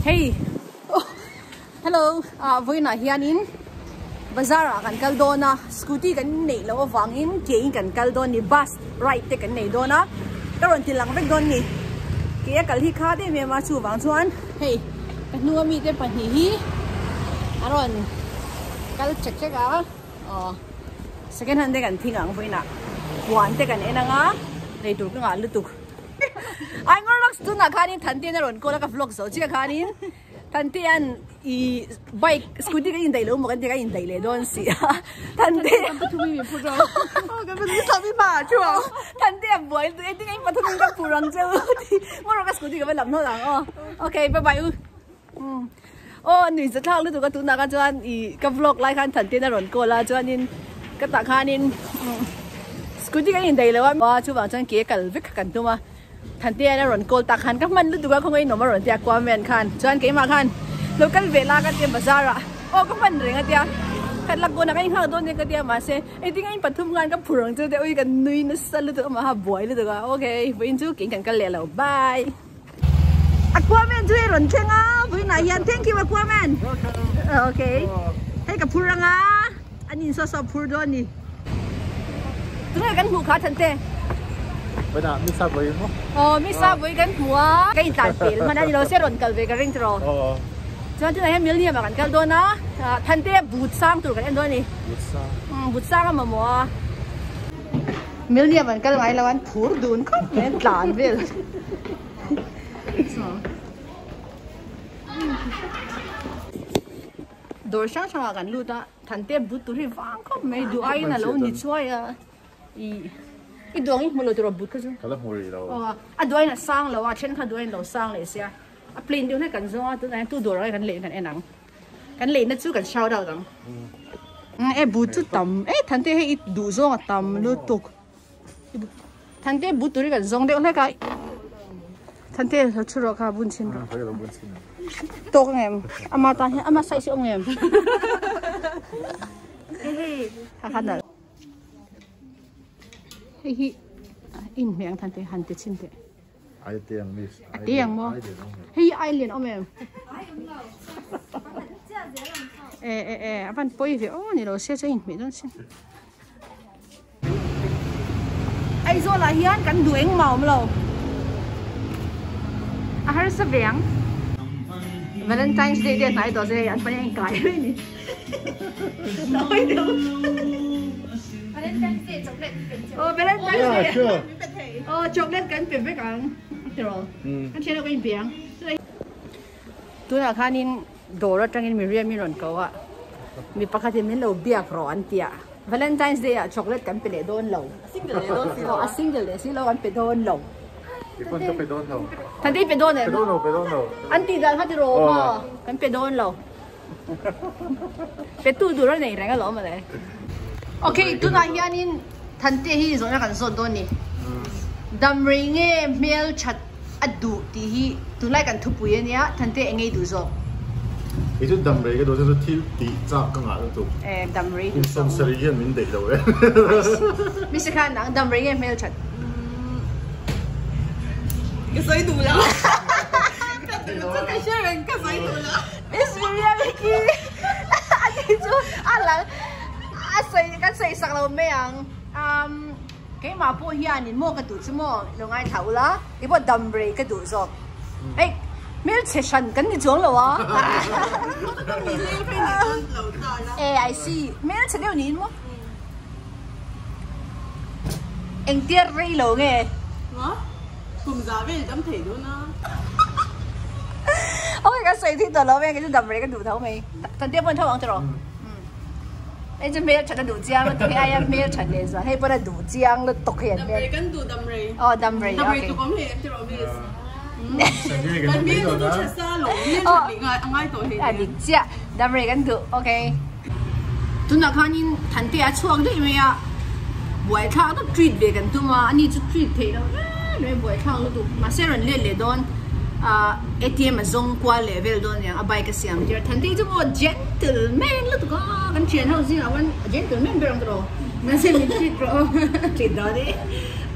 Hey, hello. Vui na hianin bazar kan kaldona scooty kan nei lo wangin ke kan kaldon ni bus right te kan nei dona karon tilang vek don ni ke kal hi kha de me ma chu wang chuan hey kan nu mi te pan hi aron kal check a second hand de kan thingang voi na wan te kan enanga nei tur ka lu tuk ai ngor lok tu na khanin thanti na ron ko la ka vlog so che khanin thanti an I bike scooty ka indai lo mo kan te ka indai le don si thanti kan patu mi pu jo kan patu sa mi ma chu thanti a boy tu eting ai patu ka purang che ngor ka scooty ka lam no lang okay bye bye ni za thang lu tu ka tu na ka chuan I ka vlog lai khan thanti na ron ko la chuan in ka ta khanin scooty ka indai lo wa chu wa chuan ke kal vek kan tu ma thanti na ron kol ta khan ka man lu tu ka khong ai no ma ron tia kwa men khan chuan ke ma khan local vela ka tiam bazara ka man renga tia khat lag go na kai ha don ne ka tia ma se I think ai pathum ngan ka phurang che te oi kan nui na sal tu ma ha boy lu tu ka okay buin chu king kan ka le lo bye aquaman chu ron thenga buin na hian thank you aquaman okay hey ka phuranga anin so phur don ni tu kan hu kha thante bây giờ mi sa với không? Mi sa với cái mua cái tàn tiền mà anh nói sẽ rộn cầu về cái ring rồi. Cho nên là miếng mà cái đó nó thân thế bút sang tụi cái em đó nè. Bút sang mà mua. Miếng mà cái này là anh phur đun không? Nên tàn về. Đồ sáng cho cái lúa đó thân thế bút tụi vàng không mấy đồ ai là lâu nhịn xoay à. I doang I mulo tiro but kasi. Kala hori lo. Aduay na sang lo, chen ka duay lo sang le siya. A plain diyo na kan zo, tu dora kan le kan enang. Kan le na chu kan shout out ang. But chu tam, thante he du zo nga tam lu tuk. Thante but turi kan zong de ka. Thante sa churo ka bunchin ro. Kaya lo bunchin. Tok ngem, ama sai si ongem. Hey, hahanal. Hey, in miệng thằng tây hành tây xin tây. Ai tiếng miss. Tiếng mo. Hey, ai liền ông em. Anh bôi về, này rồi xe in miệng đó xin. Ai rồi là hiền cắn đuôi màu mà lâu. Hay là vàng. Valentine's Day đây này đó sẽ anh phải anh cài đấy nè. Nói được. Valentine's Day sure. Chocolate kan pe pe kan tiro kan chelo kan piang tu na khanin dora tangin miriam mi ron ko wa mi pakati min lo biak ro an tia Valentine's Day chocolate kan pe le don lo a single le si lo kan pe don lo Ipon ka pe don lo. Tadi pe don Pe don lo. anti dal ha tiro ma kan pe don lo pe tu dura nei ranga lo ma le okay tu na hianin thante hi zo na kan son don ni dam ringe mel chat adu ti hi tu lai kan thupu ye nia thante engei du zo Cái chút đầm đấy cái đồ cho thiếu tí chắc cái ngã tụ. Dam ring In some series mình để đâu đấy. Mr. Khan nang dam ringe mel chat cái giấy đủ là cái sharing cái giấy đủ là Miss Miriam Vicky anh chú anh là xây sắc lâu mấy ang cái mà po hiền nhìn mua cái tủ chứ mua rồi ngay thấu lá cái bộ đầm rì cái tủ rồi ấy mấy session cái gì xuống rồi á I see mấy sẽ đeo nhìn mua anh tiết rì lâu nghe hả cùng giá về đâm thể luôn á ôi cái xây thì tao lo về cái đầm rì cái tủ thấu mày thằng tiết vẫn thấu không rồiไอ้จะเมียฉันดูจียงแล้วตัวไอ้เมียฉันเลยสิให้พวกเราดูจียงแล้วตกเห็นเนี่ย กันดูดำเรย์ ดำเรย์โอเค ตัวผมเห็นที่เรามีกันเมียตัวฉันซาหลงเมียฉันลิงง่ายตัวเห็นลิงเจ้าดำเรย์กันดูโอเคตุนข้านี่ทันทีช่วงที่เมียบ่อยข้าวต้องทรีตเบกันตัวมาอันนี้จะทรีตเทแล้วเลยบ่อยข้าวแล้วดูมาเซรันเล่เลยโดนATM มาส่งกว่าเลเวลโดนอย่างอบายก็เสียมเจอทันทีจะว่า gentleman แล้วตัวกันเชียร์เขาสิวัน gentleman เป็นอะไรนั่นเสียงทรีตรอทรีตได้ดิ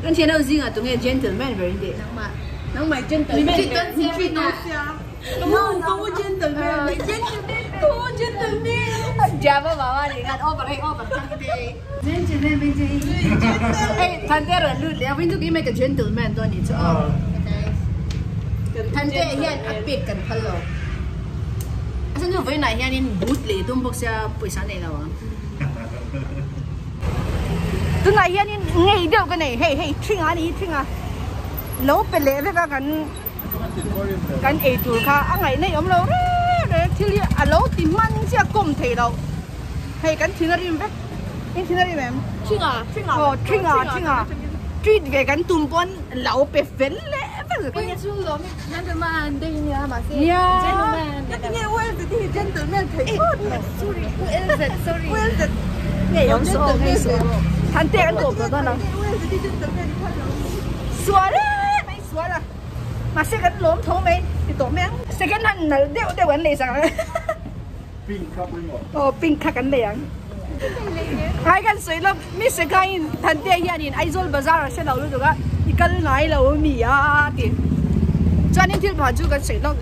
กันเชียร์เขาสิตัวเงี้ย gentleman เป็นอะไรน้องมา Nang may gentleman. Treat doon siya. No, Cô gentleman. Java bawa ni kan over kan dia. Gentleman. Hey, tante rồi luôn, diaวิ่งtu game cái gentleman tu ni tu. Tante hian apik kan hello. Asan tu vui nai hian in boot le tu box ya paisa nei lawa. Tu nai hian in ngei deu kan nei. Hey, thing ah. Lo pe le ve kan e tu kha angai nei om lo re thil a lo ti man sia kom thei lo. Hey kan thinari ve. In thinari mem. Thing ah. Treat về kan tum pon lau pe vel le. Cái chú lo gentleman đây nha mà cái gentleman. Cái well the gentleman thầy. Sorry, who is it? Sorry. Well the Nghe giống số. Thanh tê kan tổ đó đó. well the gentleman. Xóa đấy, mày xóa là. Mà sẽ kan lom thấu mày, thì tổ mày. Sẽ kan hắn đeo vấn đề sao? Pink khắc kan leng. Hai kan soi lo mi se kai than te hian in Aizol Bazaar se lo lu ga ikal ngai lo mi a ti chuan in thil bha chu kan sei lo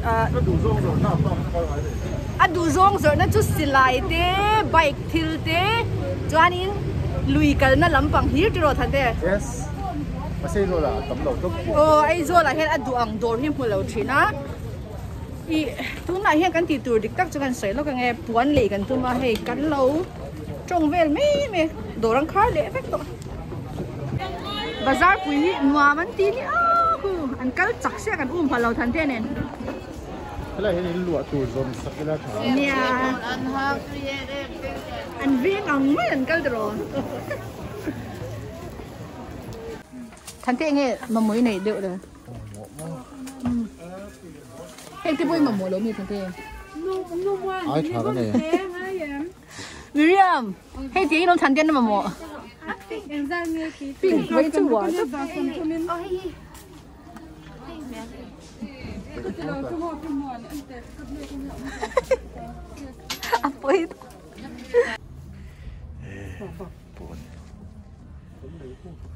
adu zong zor na chu silai te bike thil te chuan in lui kal na lampang hi ti ro than te yes masai lo la tam lo to Aizol la hian adu ang dor hi hmu lo thina I tu na hian kan ti tur dik tak chu kan sei lo ka nge puan le kan tu ma hei kan lo trong vel me dorang khar le vek to bazar pui hi nuwa man ti ni an kal chak se kan phalo than te nen la he ni lu tu zon sakela tha nia an veng ang mai an kal dro than te nge mamoi nei deu de he ti boy mamo lo mi than te ai tha ka ne Miriam, hey, chị nó thành tiên mà mò. Pink với chú quả. Apa itu? Buồn.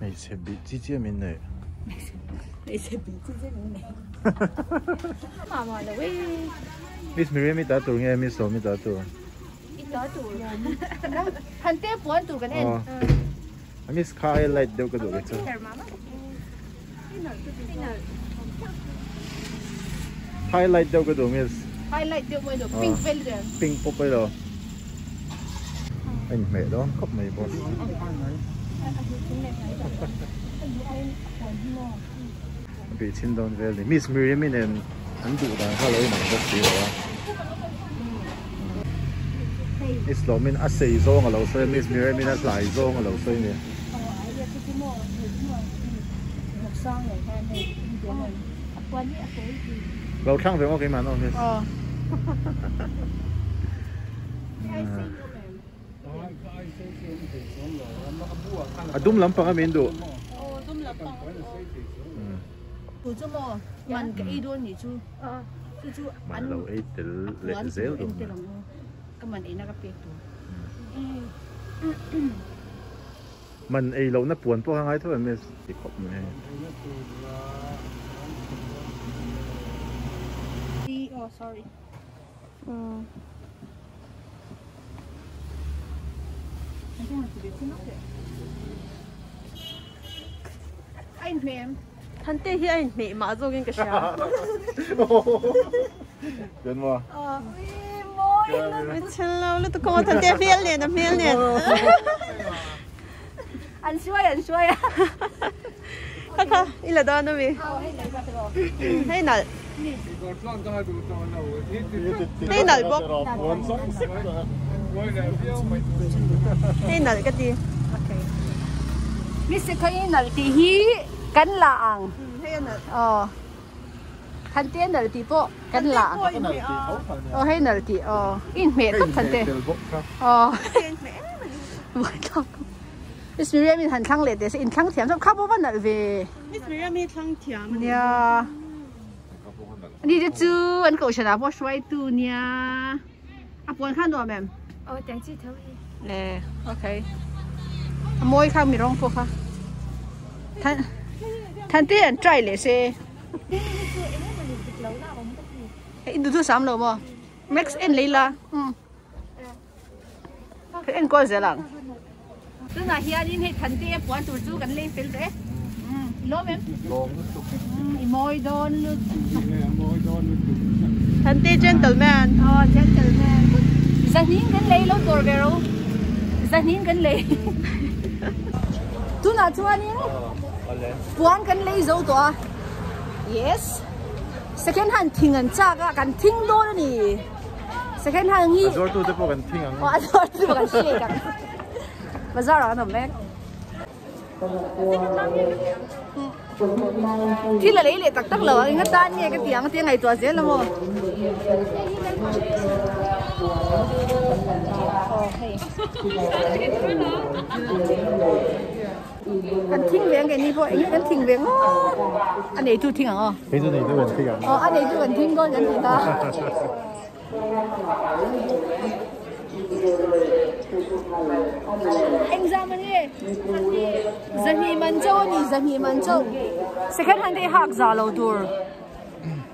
Mày sẽ bị chi chia mình này. Mama là we. Miss Miriam mi ta tu nghe Miss So mi ta tu. Đó tủ. Thành tiên buồn tủ cái này. Miss Kai light đâu có được chứ. Highlight đâu có được Miss. Highlight tiêu mới được pink vel rồi. Pink pop bây giờ. Anh mẹ đó khóc mày boss. Bị chín đòn vel đi. Miss Miriam nên anh đủ đàn khá lấy mảng bốc xí rồi. Miss Lo min asay zong a lo soy Miss Miriam min as lai zong a lo soy ni. Lo thang về ok mà nó Miss. Adum lampang kami indo. Dum lapang. Tu chu mo man cái idon ni chu. Chu Man lo ai tel le zel do. Cái mình ấy nó cái việc tu. Man ai lo na puan po hangai thôi Miss. Thì khóc mày. Oh sorry. Anh mềm. Thanh tê hi anh mẹ mà做跟个啥？ Good mo. Mình chân lâu lúc tôi có thanh tê phiền liền, phiền liền. Anh xuôi à. Kaka, ila đó nó mi. Hay nal. Hay nal bốc. Hay nal cái gì? Miss cái nal thì hi cắn lạng. Hay nal. Thanh tiên nal thì po cắn lạng. Hay nal thì in mẹ tất thanh tiên. Miss Miriam in hành khang lệ để in khang thiam trong khắp bao nal về. Miss Miriam mi khang thiam. Yeah. Đi chứ anh cậu sẽ làm bao xoay tu nha. Buồn khăn rồi mềm. Chẳng chỉ thôi. Nè, ok. Môi khang mi rong po kha. Thanh tiên trai lệ xe. Hey, du thu sam lo mo. Max en leila. En ko zelang. Tu na hian in he than te puan tur chu kan le fel te. Lo mem. Moi don lu. Than te gentleman. Oh, gentleman. Zanin kan le lo tor vero. Zanin kan le. Tu na chuan in. Puan kan le zo to. Yes. Second hand thing an cha ka kan thing do ni. Second hand ngi. Azor tu te po kan thing ang. Oh, azor tu kan she kan. Bazar an mek. Thi la le le tak tak lo ang tan ni ka tiang ngai to zel lo mo. Oh, hey. Anh thinh về cái này thôi, anh thinh về ngó. Anh này tu thinh à? Cái này tu vẫn thing ang. Anh này tu vẫn thinh con cái gì ta? Anh ra mà nghe. Zami manjo ni zami manjo. Second hand hak zalo tour.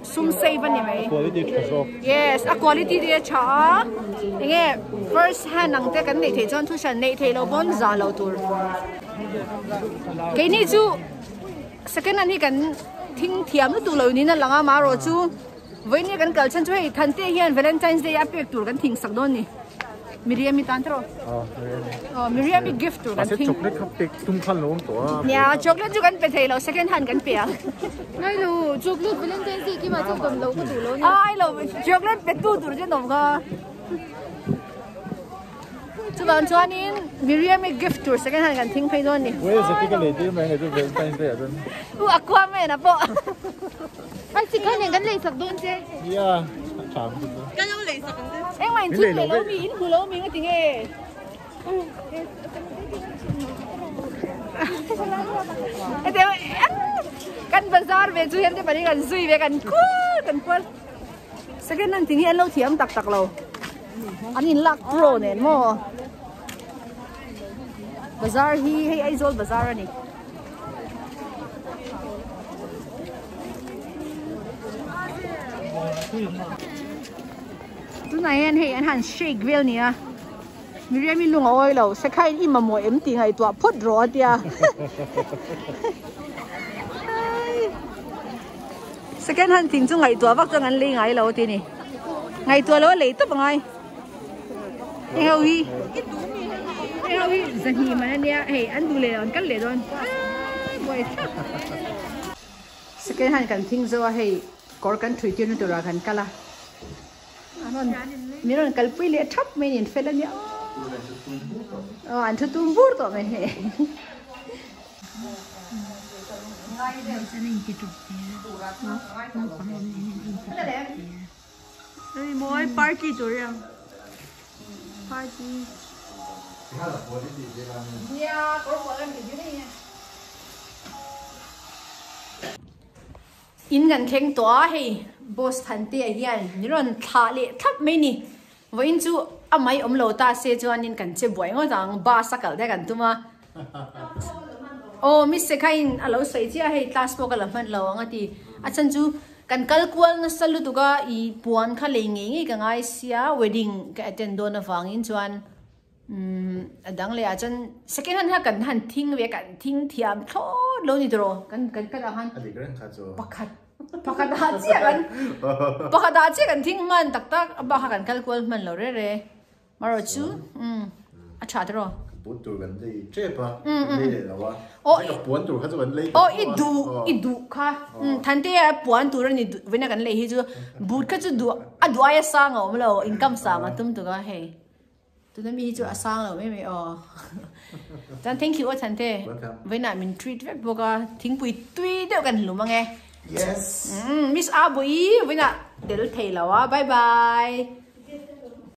Sum save ani mai. Quality transfer. Yes, a quality dia cha. Nghe first hand nang te kan nei the chon thu shan nei the lo bon zalo tour. Cái này chú second hand hi kan thing thiam lu tu lo ni na langa ma ro chu với ni kan kal chan chu hei than te hian Valentine's Day apek tur kan thing sak don ni Miriam mi tan tro Miriam mi gift tur kan thing chocolate cupcake tum khan lo to nya chocolate chu kan pe thei lo second hand kan pe Ngay lo chocolate Valentine's Day ki ma chu dom lo ko du lo ni. ai lo chocolate pe tu tur je nom ga chú bạn cho anh Miriam mi gift tour second hand kan thing phei don ni Where is the lady man cái Valentine's Day then? Aquaman na po Ai si kan gan le sak don che. Yeah, cham. Kan yo le sak don. em mày chút lấy lâu mi in lâu mi cái tiếng nghe em thấy căn bazar về chú em thấy bạn gần duy về gần cool second hand tiếng nghe lâu thì em tặc lâu anh in luck pro nè mo bazar hi hay ai zol bazar này tu này anh hàn shake vel nia Miriam mi lung oi lo se khai im mo em ti ngai tua phut ro tia second hand ting chu ngai tua vak chang an le ngai lo ti ni ngai tua lo le to bangai heo hi zahi man nia hey an du le an kal le don boy second hand kan thing zo hey kor kan thui ti nu to ra kan kala anon miron kalpui le thap me nin felan ya an thu tum bur to me he Ai moi party to ya. Party. ya kor ko kan bi ni in gan theng to hey boss than te hian niron tha le thap me ni voin chu amai omlo ta se chuan in kan che boi ngo dang ba sakal de kan tuma oh miss sekhain alo sei chia hei class po kala man lo anga ti achan chu kan kalkwal na salu tuga I puan kha le nge ka ngai sia wedding ka attend don awangin chuan adang le achan second hand ha kan han thing we kan thing thiam tho lo ni dro kan han Adi kren kha cho. pakhat ha chi kan thing man tak tak ba ha kan kalkwal man lo re maro chu acha dro Bút tur gần đây chết pa. Lấy để đâu á? Oh, cái cuốn tur hết rồi lấy. oh idu kha than te puan tur ni vena kan le hi chu but ka chu du adwaya sang om lo income sang atum tu ga he tu na mi chu asang lo me tan thank you than te vena min treat vek boga thing pui tui deu kan lu mangi Yes. miss abui vena del thei lawa bye bye